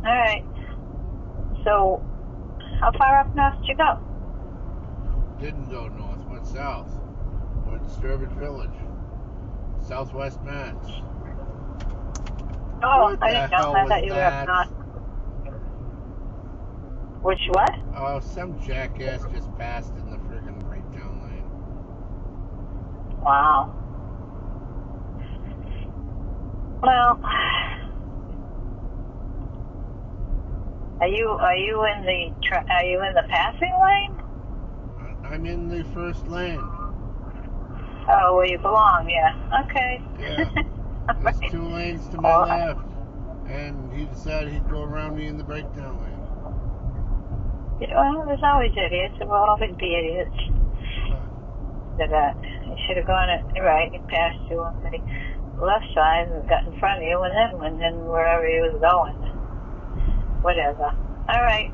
Alright. So, how far up north did you go? Didn't go north, went south. Went to Sturbridge Village. Southwest Mass. Oh, What I the didn't know. hell I was thought you were up that? north. Which what? Oh, some jackass just passed in the friggin' breakdown lane. Wow. Well, are you in the passing lane? I'm in the first lane. Oh, where you belong? Yeah. Okay. Yeah. There's 2 lanes to my left. And he decided he'd go around me in the breakdown lane. Yeah, well, there's always idiots. There will always be idiots. You should have gone right. He passed you on the left side and got in front of you, and then wherever he was going. Whatever. All right.